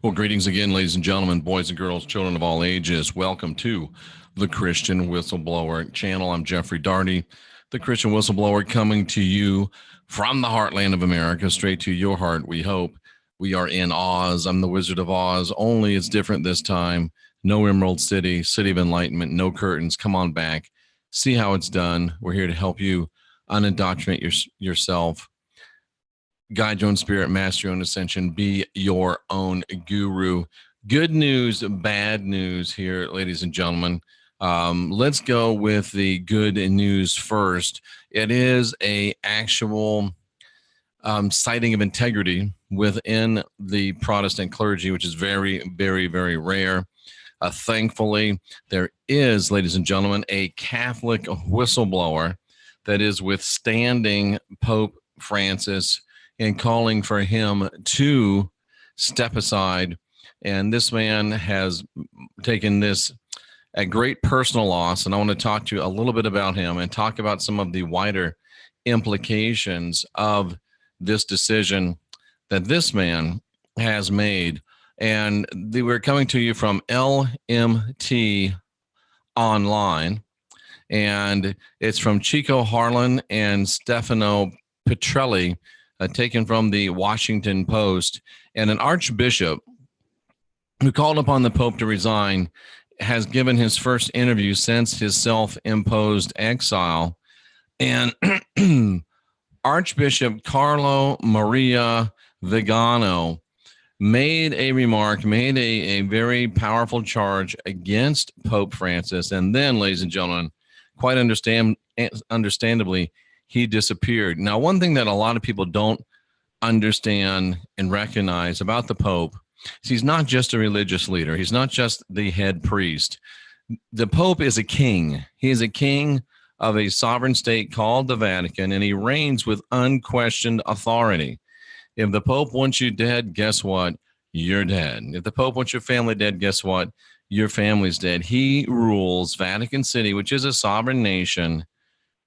Well, greetings again, ladies and gentlemen, boys and girls, children of all ages. Welcome to the Christian Whistleblower channel. I'm Jeffrey Daugherty, the Christian Whistleblower, coming to you from the heartland of America, straight to your heart, we hope. We are in Oz. I'm the Wizard of Oz, only it's different this time. No Emerald City, City of Enlightenment, no curtains. Come on back. See how it's done. We're here to help you unindoctrinate yourself, guide your own spirit, master your own ascension, be your own guru. Good news, bad news here, ladies and gentlemen. Let's go with the good news first. It is a actual citing of integrity within the Protestant clergy, which is very, very, very rare. Thankfully, there is, ladies and gentlemen, a Catholic whistleblower that is withstanding Pope Francis and calling for him to step aside. And this man has taken this at great personal loss. And I want to talk to you a little bit about him and talk about some of the wider implications of this decision that this man has made. And we're coming to you from LMT Online. And it's from Chico Harlan and Stefano Petrelli, taken from the Washington Post. And an archbishop who called upon the Pope to resign has given his first interview since his self-imposed exile. And Archbishop Carlo Maria Vigano made a remark, made a very powerful charge against Pope Francis. And then, ladies and gentlemen, quite understandably, he disappeared. Now, one thing that a lot of people don't understand and recognize about the Pope is he's not just a religious leader. He's not just the head priest. The Pope is a king. He is a king of a sovereign state called the Vatican, and he reigns with unquestioned authority. If the Pope wants you dead, guess what? You're dead. If the Pope wants your family dead, guess what? Your family's dead. He rules Vatican City, which is a sovereign nation,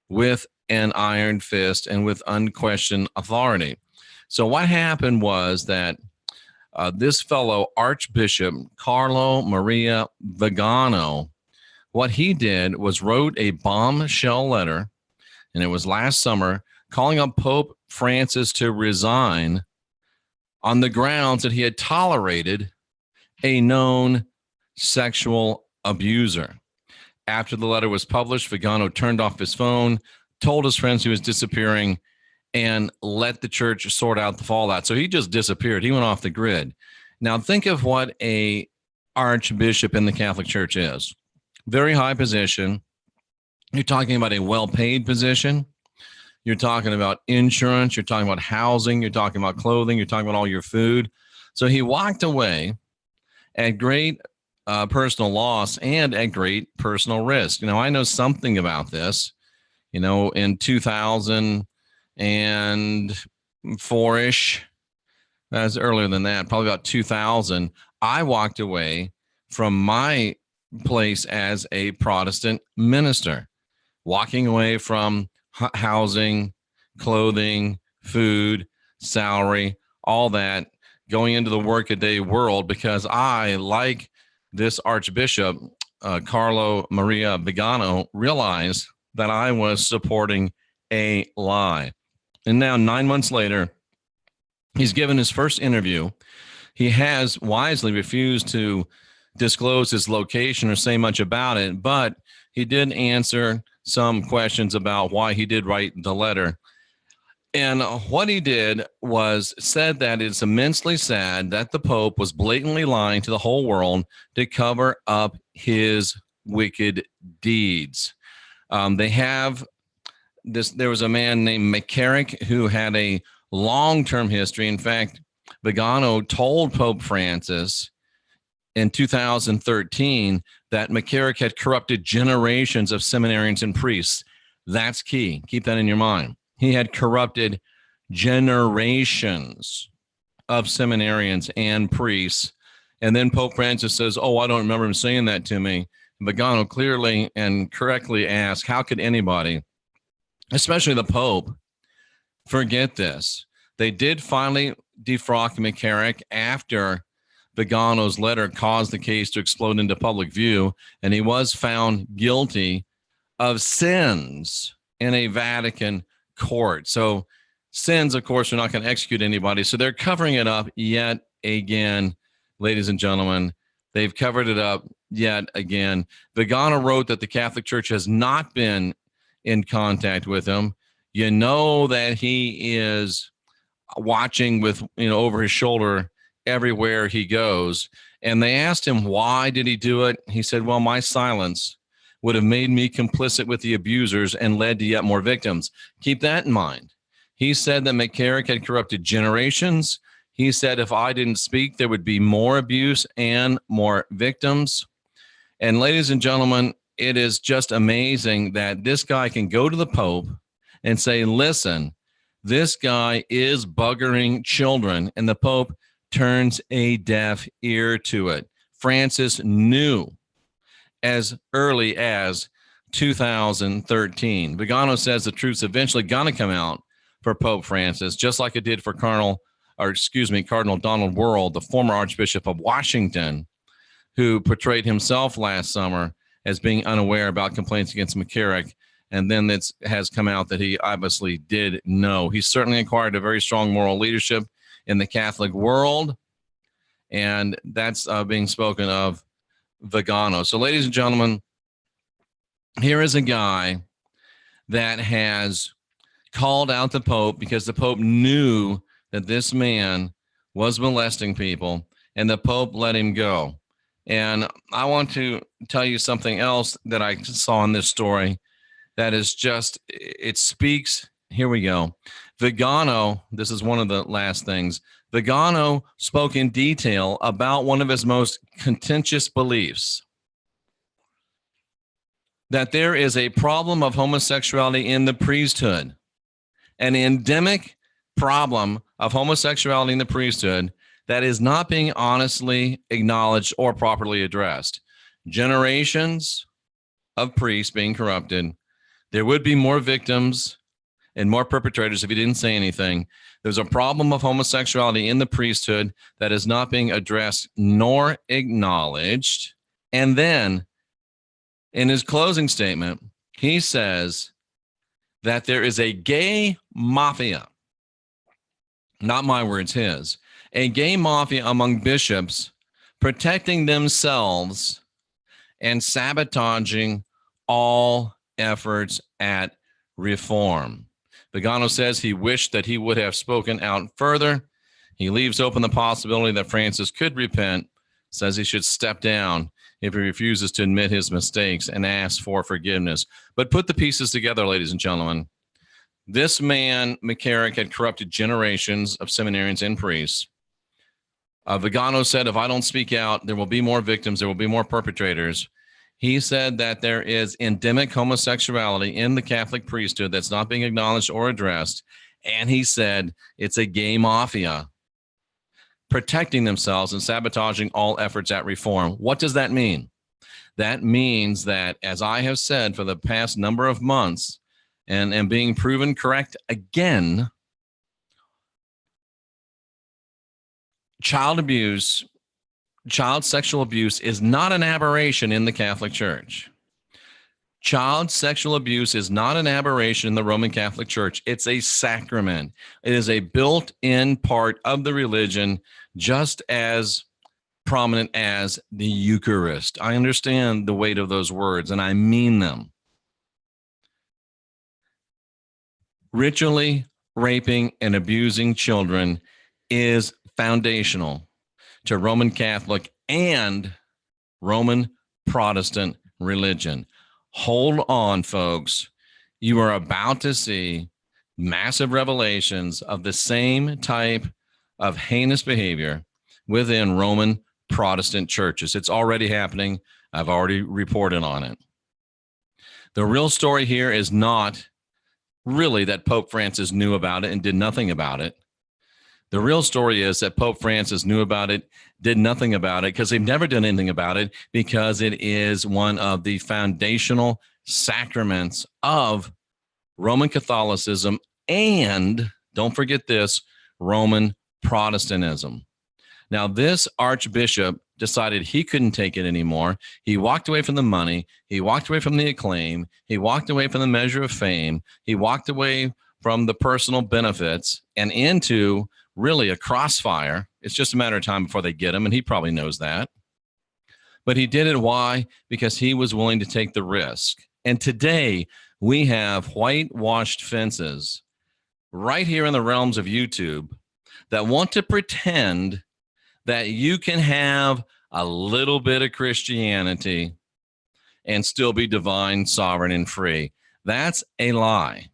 with an iron fist and with unquestioned authority. So what happened was that this fellow, Archbishop Carlo Maria Vigano, what he did was wrote a bombshell letter, and it was last summer, calling up Pope Francis to resign on the grounds that he had tolerated a known sexual abuser. After the letter was published, Vigano turned off his phone, told his friends he was disappearing, and let the church sort out the fallout. So he just disappeared. He went off the grid. Now think of what a archbishop in the Catholic Church is. Very high position. You're talking about a well-paid position. You're talking about insurance. You're talking about housing. You're talking about clothing. You're talking about all your food. So he walked away at great personal loss and at great personal risk. Now, I know something about this. In 2004-ish, that's earlier than that, probably about 2000, I walked away from my place as a Protestant minister, walking away from housing, clothing, food, salary, all that, going into the workaday world because I, like this Archbishop, Carlo Maria Vigano, realized that I was supporting a lie. And now 9 months later, he's given his first interview. He has wisely refused to disclose his location or say much about it, but he did answer some questions about why he did write the letter. And what he did was said that it's immensely sad that the Pope was blatantly lying to the whole world to cover up his wicked deeds. They have this. There was a man named McCarrick who had a long-term history. In fact, Vigano told Pope Francis in 2013 that McCarrick had corrupted generations of seminarians and priests. That's key. Keep that in your mind. He had corrupted generations of seminarians and priests. And then Pope Francis says, "Oh, I don't remember him saying that to me." Vigano clearly and correctly asked, how could anybody, especially the Pope, forget this? They did finally defrock McCarrick after Vigano's letter caused the case to explode into public view, and he was found guilty of sins in a Vatican court. So sins, of course, are not going to execute anybody. So they're covering it up yet again, ladies and gentlemen. They've covered it up yet again. Vigano wrote that the Catholic Church has not been in contact with him. You know that he is watching with, over his shoulder everywhere he goes. And they asked him, why did he do it? He said, well, my silence would have made me complicit with the abusers and led to yet more victims. Keep that in mind. He said that McCarrick had corrupted generations. He said if I didn't speak, there would be more abuse and more victims. And ladies and gentlemen, it is just amazing that this guy can go to the Pope and say, listen, this guy is buggering children, and the Pope turns a deaf ear to it. Francis knew as early as 2013. Vigano says the truth's eventually going to come out for Pope Francis, just like it did for Cardinal Donald Wuerl, the former Archbishop of Washington, who portrayed himself last summer as being unaware about complaints against McCarrick. And then it has come out that he obviously did know. He certainly acquired a very strong moral leadership in the Catholic world, and that's being spoken of Vigano. So, ladies and gentlemen, here is a guy that has called out the Pope because the Pope knew that this man was molesting people, and the Pope let him go. And I want to tell you something else that I saw in this story that is just, it speaks. Here we go. Vigano, this is one of the last things. Vigano spoke in detail about one of his most contentious beliefs, that there is a problem of homosexuality in the priesthood, an endemic problem of homosexuality in the priesthood that is not being honestly acknowledged or properly addressed. Generations of priests being corrupted. There would be more victims and more perpetrators if he didn't say anything. There's a problem of homosexuality in the priesthood that is not being addressed nor acknowledged. And then in his closing statement, he says that there is a gay mafia, not my words, his, a gay mafia among bishops protecting themselves and sabotaging all efforts at reform. Vigano says he wished that he would have spoken out further. He leaves open the possibility that Francis could repent, says he should step down if he refuses to admit his mistakes and ask for forgiveness. But put the pieces together, ladies and gentlemen. This man, McCarrick, had corrupted generations of seminarians and priests. Vigano said, if I don't speak out, there will be more victims, there will be more perpetrators. He said that there is endemic homosexuality in the Catholic priesthood that's not being acknowledged or addressed. And he said it's a gay mafia protecting themselves and sabotaging all efforts at reform. What does that mean? That means that, as I have said for the past number of months, and being proven correct again, child sexual abuse is not an aberration in the Catholic Church. Child sexual abuse is not an aberration in the Roman Catholic Church. It's a sacrament. It is a built-in part of the religion, just as prominent as the Eucharist. I understand the weight of those words, and I mean them. Ritually raping and abusing children is foundational to Roman Catholic and Roman Protestant religion. Hold on, folks. You are about to see massive revelations of the same type of heinous behavior within Roman Protestant churches. It's already happening. I've already reported on it. The real story here is not really that Pope Francis knew about it and did nothing about it. The real story is that Pope Francis knew about it, did nothing about it, because they've never done anything about it, because it is one of the foundational sacraments of Roman Catholicism and, don't forget this, Roman Protestantism. Now, this archbishop decided he couldn't take it anymore. He walked away from the money. He walked away from the acclaim. He walked away from the measure of fame. He walked away from the personal benefits and into really a crossfire. It's just a matter of time before they get him, and he probably knows that. But he did it. Why? Because he was willing to take the risk. And today we have whitewashed fences right here in the realms of YouTube that want to pretend that you can have a little bit of Christianity and still be divine, sovereign, and free. That's a lie.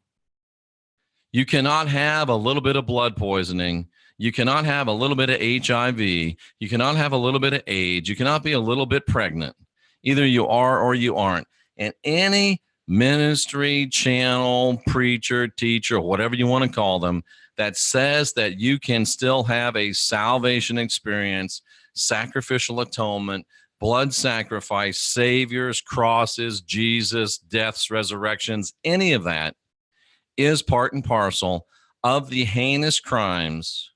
You cannot have a little bit of blood poisoning. You cannot have a little bit of HIV. You cannot have a little bit of AIDS. You cannot be a little bit pregnant. Either you are or you aren't. And any ministry, channel, preacher, teacher, whatever you want to call them, that says that you can still have a salvation experience, sacrificial atonement, blood sacrifice, saviors, crosses, Jesus, deaths, resurrections, any of that is part and parcel of the heinous crimes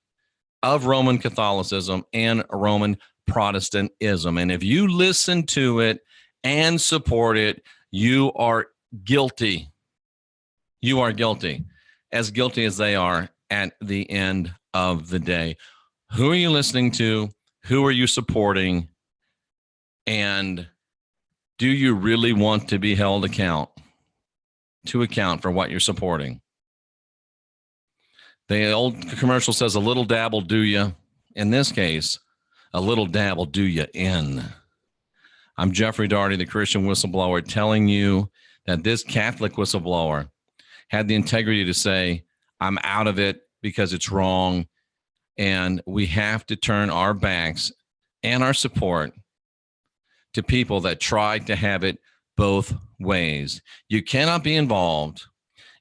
of Roman Catholicism and Roman Protestantism. And if you listen to it and support it, you are guilty. You are guilty as they are at the end of the day. Who are you listening to? Who are you supporting? And do you really want to be held to account for what you're supporting? The old commercial says a little dab will do you. In this case, a little dab will do you in. I'm Jeffrey Daugherty, the Christian whistleblower, telling you that this Catholic whistleblower had the integrity to say, I'm out of it because it's wrong. And we have to turn our backs and our support to people that try to have it both ways. You cannot be involved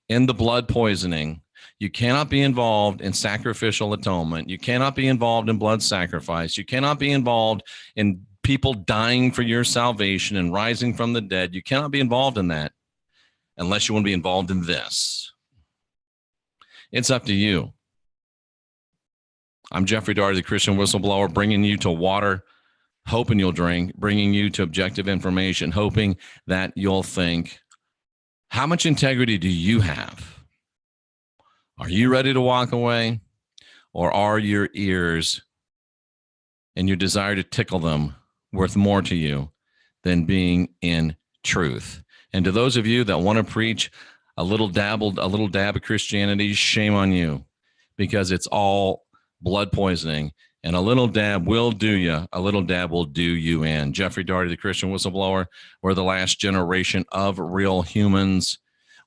in the blood poisoning. You cannot be involved in sacrificial atonement. You cannot be involved in blood sacrifice. You cannot be involved in people dying for your salvation and rising from the dead. You cannot be involved in that unless you want to be involved in this. It's up to you. I'm Jeffrey Daugherty, the Christian whistleblower, bringing you to water, hoping you'll drink, bringing you to objective information, hoping that you'll think, how much integrity do you have? Are you ready to walk away? Or are your ears and your desire to tickle them worth more to you than being in truth? And to those of you that want to preach a little dab of Christianity, shame on you, because it's all blood poisoning, and a little dab will do you. A little dab will do you in. Jeffrey Daugherty, the Christian whistleblower. We're the last generation of real humans.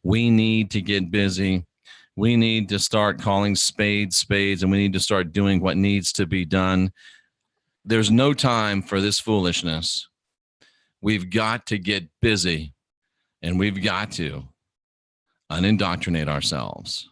We need to get busy. We need to start calling spades spades, and we need to start doing what needs to be done. There's no time for this foolishness. We've got to get busy, and we've got to unindoctrinate ourselves.